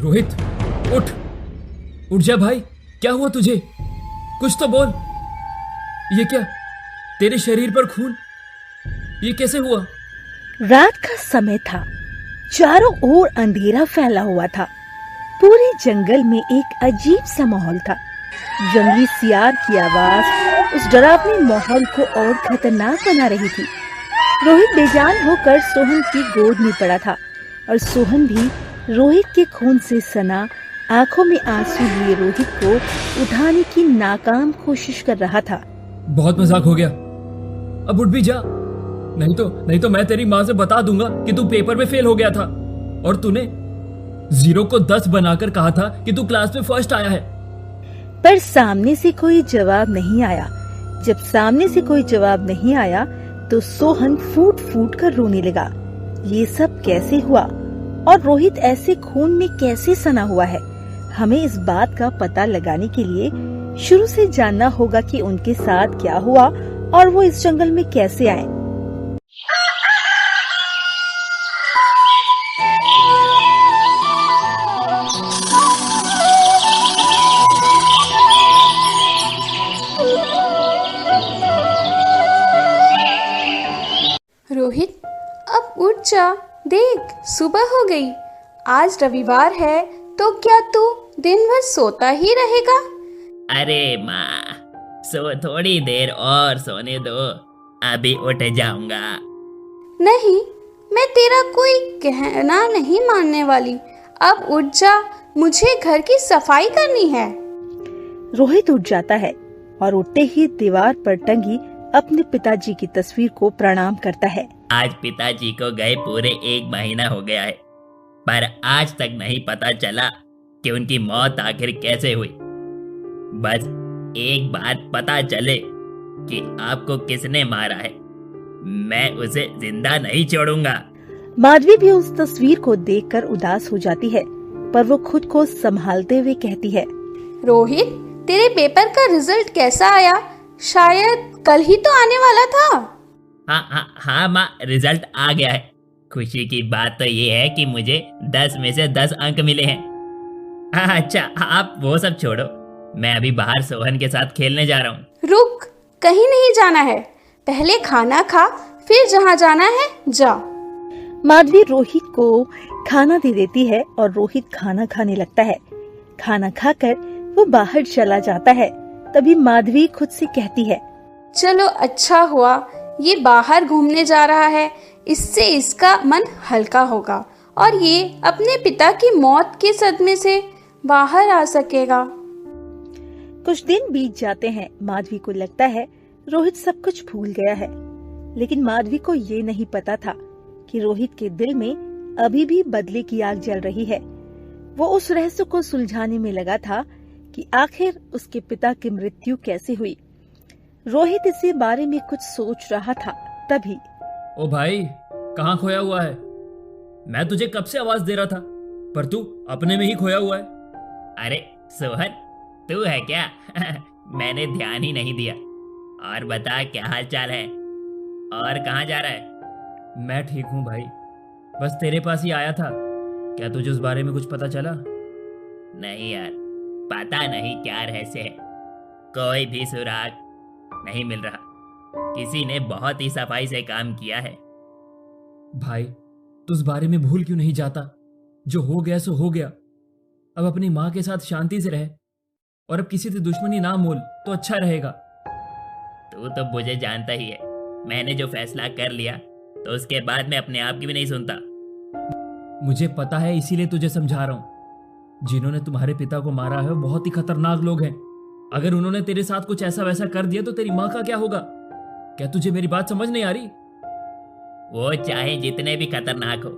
रोहित, उठ। उठ जा भाई, क्या हुआ तुझे? कुछ तो बोल। ये क्या, तेरे शरीर पर खून? ये कैसे हुआ? रात का समय था। चारों ओर अंधेरा फैला हुआ था। पूरे जंगल में एक अजीब सा माहौल था। जंगली सियार की आवाज उस डरावने माहौल को और खतरनाक बना रही थी। रोहित बेजान होकर सोहन की गोद में पड़ा था और सोहन भी रोहित के खून से सना आंखों में आंसू लिए रोहित को उठाने की नाकाम कोशिश कर रहा था। बहुत मजाक हो गया, अब उठ भी जा। नहीं तो मैं तेरी माँ से बता दूंगा कि तू पेपर में फेल हो गया था और तूने 0 को 10 बनाकर कहा था कि तू क्लास में फर्स्ट आया है। पर सामने से कोई जवाब नहीं आया। जब सामने से कोई जवाब नहीं आया तो सोहन फूट फूट कर रोने लगा। ये सब कैसे हुआ और रोहित ऐसे खून में कैसे सना हुआ है? हमें इस बात का पता लगाने के लिए शुरू से जानना होगा कि उनके साथ क्या हुआ और वो इस जंगल में कैसे आए। रोहित, अब उठ जा। देख, सुबह हो गई। आज रविवार है तो क्या तू दिन भर सोता ही रहेगा? अरे माँ, सो थोड़ी देर और सोने दो, अभी उठ जाऊंगा। नहीं, मैं तेरा कोई कहना नहीं मानने वाली। अब उठ जा, मुझे घर की सफाई करनी है। रोहित उठ जाता है और उठते ही दीवार पर टंगी अपने पिताजी की तस्वीर को प्रणाम करता है। आज पिताजी को गए पूरे 1 महीना हो गया है, पर आज तक नहीं पता चला कि उनकी मौत आखिर कैसे हुई। बस एक बात पता चले कि आपको किसने मारा है, मैं उसे जिंदा नहीं छोड़ूंगा। माधवी भी उस तस्वीर को देखकर उदास हो जाती है, पर वो खुद को संभालते हुए कहती है, रोहित, तेरे पेपर का रिजल्ट कैसा आया? शायद कल ही तो आने वाला था। हाँ माँ, रिजल्ट आ गया है। खुशी की बात तो ये है कि मुझे 10 में से 10 अंक मिले हैं। अच्छा, आप वो सब छोड़ो, मैं अभी बाहर सोहन के साथ खेलने जा रहा हूँ। रुक, कहीं नहीं जाना है। पहले खाना खा, फिर जहाँ जाना है जा। माधवी रोहित को खाना दे देती है और रोहित खाना खाने लगता है। खाना खाकर वो बाहर चला जाता है। तभी माधवी खुद से कहती है, चलो अच्छा हुआ ये बाहर घूमने जा रहा है, इससे इसका मन हल्का होगा और ये अपने पिता की मौत के सदमे से बाहर आ सकेगा। कुछ दिन बीत जाते हैं। माधवी को लगता है रोहित सब कुछ भूल गया है, लेकिन माधवी को ये नहीं पता था कि रोहित के दिल में अभी भी बदले की आग जल रही है। वो उस रहस्य को सुलझाने में लगा था कि आखिर उसके पिता की मृत्यु कैसे हुई। रोहित इसी बारे में कुछ सोच रहा था, तभी ओ भाई, कहाँ खोया हुआ है? मैं तुझे कब से आवाज दे रहा था, पर तू अपने में ही खोया हुआ है। अरे सोहन, तू है क्या? मैंने ध्यान ही नहीं दिया। और बता, क्या हाल चाल है और कहाँ जा रहा है? मैं ठीक हूँ भाई, बस तेरे पास ही आया था। क्या तुझे उस बारे में कुछ पता चला? नहीं यार, पता नहीं क्या रहस्य है, कोई भी सुराग नहीं मिल रहा। किसी ने बहुत ही सफाई से काम किया है। भाई, तू उस बारे में भूल क्यों नहीं जाता? जो हो गया सो हो गया। अब अपनी माँ के साथ शांति से रह और अब किसी से दुश्मनी ना मोल तो अच्छा रहेगा। तू तो मुझे जानता ही है, मैंने जो फैसला कर लिया तो उसके बाद मैं अपने आप की भी नहीं सुनता। मुझे पता है, इसीलिए तुझे समझा रहा हूं। जिन्होंने तुम्हारे पिता को मारा है वो बहुत ही खतरनाक लोग हैं। अगर उन्होंने तेरे साथ कुछ ऐसा वैसा कर दिया तो तेरी माँ का क्या होगा? क्या तुझे मेरी बात समझ नहीं आ रही? वो चाहे जितने भी खतरनाक हो,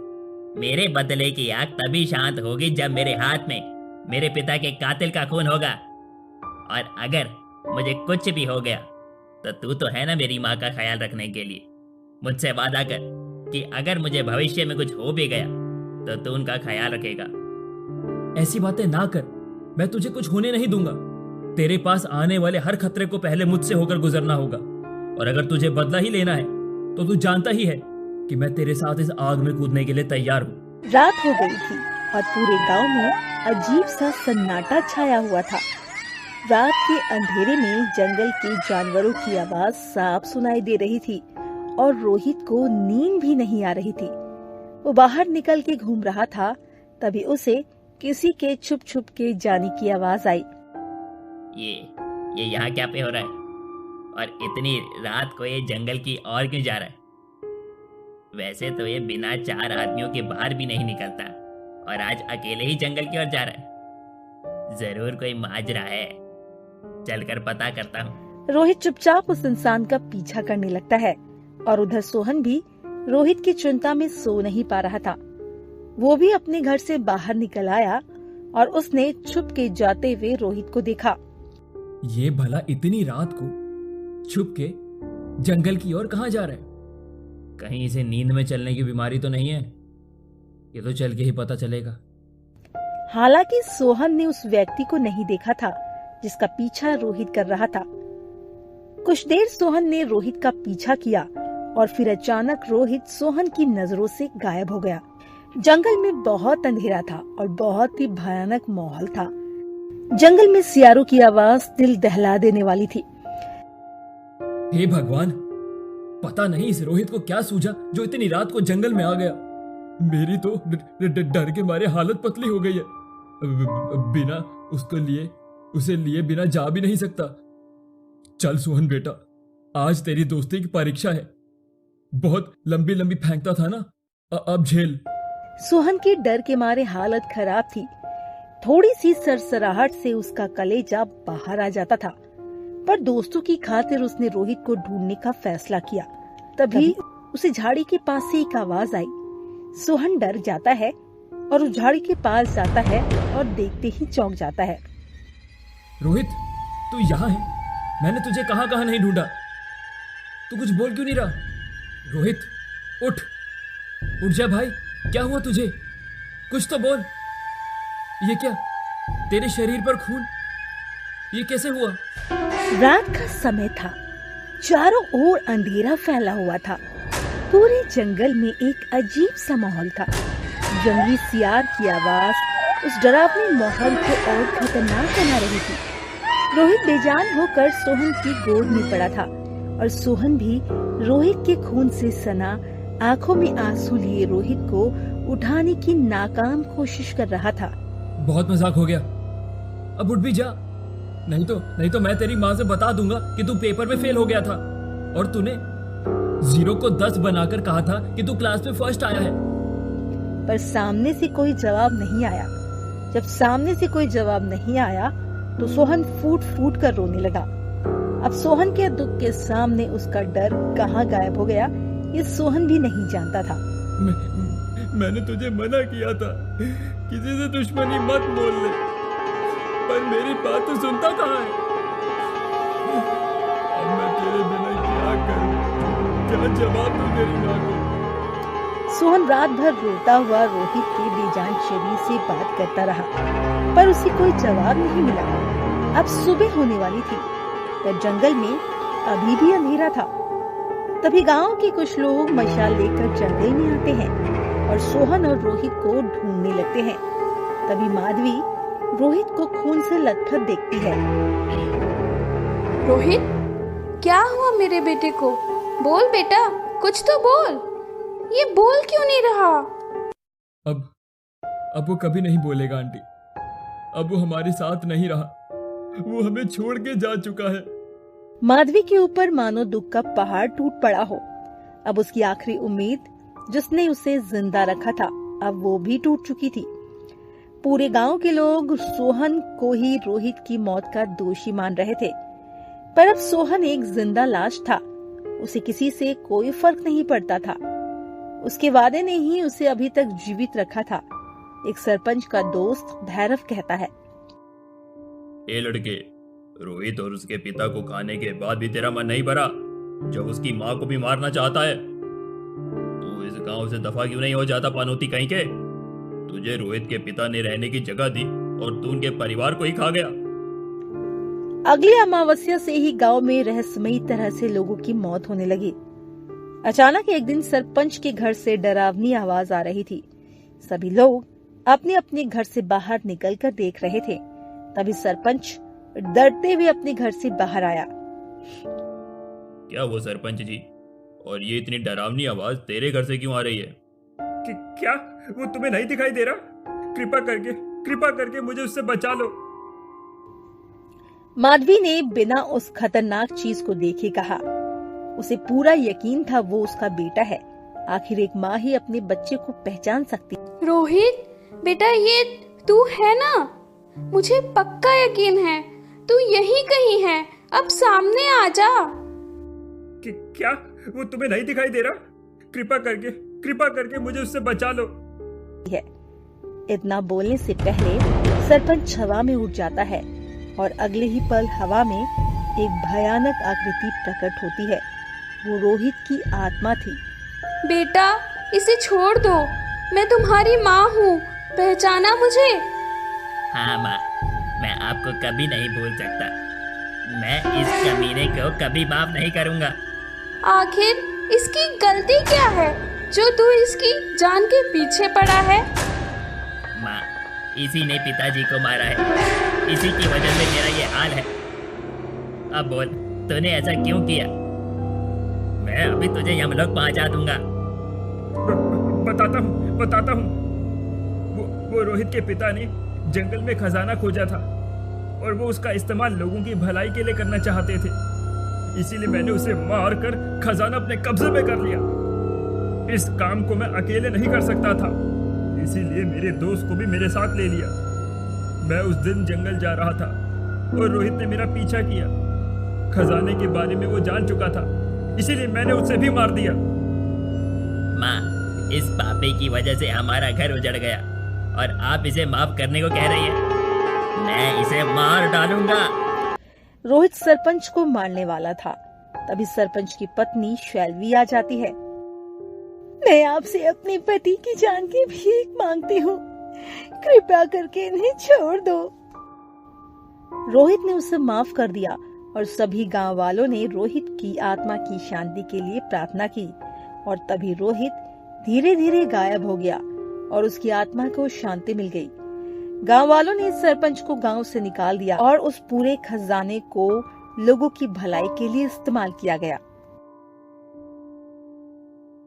मेरे बदले की आग तभी शांत होगी जब मेरे हाथ में मेरे पिता के कातिल का खून होगा। और अगर मुझे कुछ भी हो गया तो तू तो है ना मेरी माँ का ख्याल रखने के लिए। मुझसे वादा कर कि अगर मुझे भविष्य में कुछ हो भी गया तो तू उनका ख्याल रखेगा। ऐसी बातें ना कर, मैं तुझे कुछ होने नहीं दूंगा। तेरे पास आने वाले हर खतरे को पहले मुझसे होकर गुजरना होगा, और अगर तुझे बदला ही लेना है तो तू जानता ही है कि मैं तेरे साथ इस आग में कूदने के लिए तैयार हूँ। रात हो गई थी। और पूरे गांव में अजीब सा सन्नाटा छाया हुआ था। रात के अंधेरे में जंगल के जानवरों की आवाज साफ सुनाई दे रही थी और रोहित को नींद भी नहीं आ रही थी। वो बाहर निकल के घूम रहा था, तभी उसे किसी के छुप छुप के जाने की आवाज आई। ये यहाँ क्या पे हो रहा है? और इतनी रात को ये जंगल की ओर क्यों जा रहा है? वैसे तो ये बिना 4 आदमियों के बाहर भी नहीं निकलता और आज अकेले ही जंगल की ओर जा रहा है। जरूर कोई माजरा है, चलकर पता करता हूँ। रोहित चुपचाप उस इंसान का पीछा करने लगता है और उधर सोहन भी रोहित की चिंता में सो नहीं पा रहा था। वो भी अपने घर से बाहर निकल आया और उसने छुप के जाते हुए रोहित को देखा। ये भला इतनी रात को छुप के जंगल की ओर कहाँ जा रहा है? कहीं इसे नींद में चलने की बीमारी तो नहीं है? ये तो चल के ही पता चलेगा। हालांकि सोहन ने उस व्यक्ति को नहीं देखा था जिसका पीछा रोहित कर रहा था। कुछ देर सोहन ने रोहित का पीछा किया और फिर अचानक रोहित सोहन की नजरों से गायब हो गया। जंगल में बहुत अंधेरा था और बहुत ही भयानक माहौल था। जंगल में सियारों की आवाज दिल दहला देने वाली थी। हे भगवान, पता नहीं इस रोहित को क्या सूझा जो इतनी रात को जंगल में आ गया। मेरी तो डर के मारे हालत पतली हो गई है। बिना उसे लिए बिना जा भी नहीं सकता। चल सोहन बेटा, आज तेरी दोस्ती की परीक्षा है। बहुत लंबी लंबी फेंकता था ना, अब झेल। सोहन की डर के मारे हालत खराब थी। थोड़ी सी सरसराहट से उसका कलेजा बाहर आ जाता था, पर दोस्तों की खातिर उसने रोहित को ढूंढने का फैसला किया। तभी उसे झाड़ी के पास से एक आवाज आई। सोहन डर जाता है और उस झाड़ी के पास जाता है और देखते ही चौंक जाता है। रोहित, तू यहाँ है? मैंने तुझे कहाँ कहाँ नहीं ढूंढा। तू कुछ बोल क्यों नहीं रहा? रोहित, उठ जा भाई, क्या हुआ तुझे? कुछ तो बोल। ये क्या, तेरे शरीर पर खून? ये कैसे हुआ? रात का समय था। चारों ओर अंधेरा फैला हुआ था। पूरे जंगल में एक अजीब सा माहौल था। जंगली सियार की आवाज उस डरावने माहौल को और खतरनाक बना रही थी। रोहित बेजान होकर सोहन की गोद में पड़ा था और सोहन भी रोहित के खून से सना आंखों में आंसू लिए रोहित को उठाने की नाकाम कोशिश कर रहा था। बहुत मजाक हो गया, अब उठ भी जा। नहीं तो मैं तेरी माँ से बता दूंगा कि तू पेपर में फेल हो गया था और तूने 0 को 10 बनाकर कहा था कि तू क्लास में फर्स्ट आया है। पर सामने से कोई जवाब नहीं आया। जब सामने से कोई जवाब नहीं आया तो सोहन फूट फूट कर रोने लगा। अब सोहन के दुख के सामने उसका डर कहाँ गायब हो गया, ये सोहन भी नहीं जानता था। मैंने तुझे मना किया था, किसी से दुश्मनी मत बोल ले, पर मेरी बात तो सुनता कहाँ है? अब मैं तेरे बिना क्या करूं? क्या जवाब दूं तेरी माँ को? सोहन रात भर रोता हुआ रोहित के बेजान शरीर से बात करता रहा, पर उसे कोई जवाब नहीं मिला। अब सुबह होने वाली थी, पर जंगल में अभी भी अंधेरा था। तभी गांव के कुछ लोग मशाल लेकर जंगल में आते हैं और सोहन और रोहित को ढूंढने लगते हैं। तभी माधवी रोहित को खून से लथपथ देखती है। रोहित, क्या हुआ मेरे बेटे को? बोल बेटा, कुछ तो बोल। ये बोल क्यों नहीं रहा? अब वो कभी नहीं बोलेगा आंटी। अब वो हमारे साथ नहीं रहा, वो हमें छोड़ के जा चुका है। माधवी के ऊपर मानो दुख का पहाड़ टूट पड़ा हो। अब उसकी आखिरी उम्मीद जिसने उसे जिंदा रखा था, अब वो भी टूट चुकी थी। पूरे गांव के लोग सोहन को ही रोहित की मौत का दोषी मान रहे थे, पर अब सोहन एक जिंदा लाश था। उसे किसी से कोई फर्क नहीं पड़ता था। उसके वादे ने ही उसे अभी तक जीवित रखा था। एक सरपंच का दोस्त भैरव कहता है, ए लड़के, रोहित और उसके पिता को खाने के बाद भी तेरा मन नहीं भरा, जब उसकी माँ को भी मारना चाहता है? तू इस गांव से दफा क्यों नहीं हो जाता पानोती कहीं के? तुझे रोहित के पिता ने रहने की जगह दी और तू उनके परिवार को ही खा गया। अगली अमावस्या से ही गांव में रहस्यमयी तरह से लोगों की मौत होने लगी। अचानक एक दिन सरपंच के घर से डरावनी आवाज आ रही थी। सभी लोग अपने अपने घर से बाहर निकलकर देख रहे थे। तभी सरपंच डरते हुए अपने घर से बाहर आया। क्या वो सरपंच जी, और ये इतनी डरावनी आवाज तेरे घर से क्यों आ रही है? क्या वो तुम्हें नहीं दिखाई दे रहा? कृपा करके मुझे उससे बचा लो। माधवी ने बिना उस खतरनाक चीज को देखे कहा। उसे पूरा यकीन था वो उसका बेटा है। आखिर एक माँ ही अपने बच्चे को पहचान सकती। रोहित बेटा, ये तू है ना? मुझे पक्का यकीन है तू यहीं कहीं है। अब सामने आ जा। क्या वो तुम्हें नहीं दिखाई दे रहा? कृपा करके मुझे उससे बचा लो। इतना बोलने से पहले सरपंच हवा में उड़ जाता है और अगले ही पल हवा में एक भयानक आकृति प्रकट होती है। वो रोहित की आत्मा थी। बेटा, इसे छोड़ दो, मैं तुम्हारी माँ हूँ, पहचाना मुझे? हाँ माँ, मैं आपको कभी नहीं भूल सकता। मैं इस कमीने को कभी माफ नहीं करूँगा। आखिर इसकी गलती क्या है जो तू इसकी जान के पीछे पड़ा है? माँ, इसी ने पिताजी को मारा है। इसी की वजह से मेरा ये हाल है। अब बोल, तूने ऐसा क्यों किया? मैं अभी तुझे यमलोक पहुंचा दूंगा। बताता हूँ। वो रोहित के पिता ने जंगल में खजाना खोजा था और वो उसका इस्तेमाल लोगों की भलाई के लिए करना चाहते थे। इसीलिए मैंने उसे मार कर खजाना अपने कब्जे में कर लिया। इस काम को मैं अकेले नहीं कर सकता था, इसीलिए मेरे दोस्त को भी मेरे साथ ले लिया। मैं उस दिन जंगल जा रहा था और रोहित ने मेरा पीछा किया। खजाने के बारे में वो जान चुका था, इसीलिए मैंने उसे भी मार दिया। माँ, इस पापे की वजह से हमारा घर उजड़ गया और आप इसे माफ करने को कह रही है? मैं इसे मार डालूंगा। रोहित सरपंच को मारने वाला था। तभी सरपंच की पत्नी शैलवी आ जाती है। मैं आपसे अपने पति की जान की भीख मांगती हूँ, कृपया करके इन्हें छोड़ दो। रोहित ने उसे माफ कर दिया और सभी गांव वालों ने रोहित की आत्मा की शांति के लिए प्रार्थना की। और तभी रोहित धीरे धीरे गायब हो गया और उसकी आत्मा को शांति मिल गई। गांव वालों ने सरपंच को गांव से निकाल दिया और उस पूरे खजाने को लोगों की भलाई के लिए इस्तेमाल किया गया।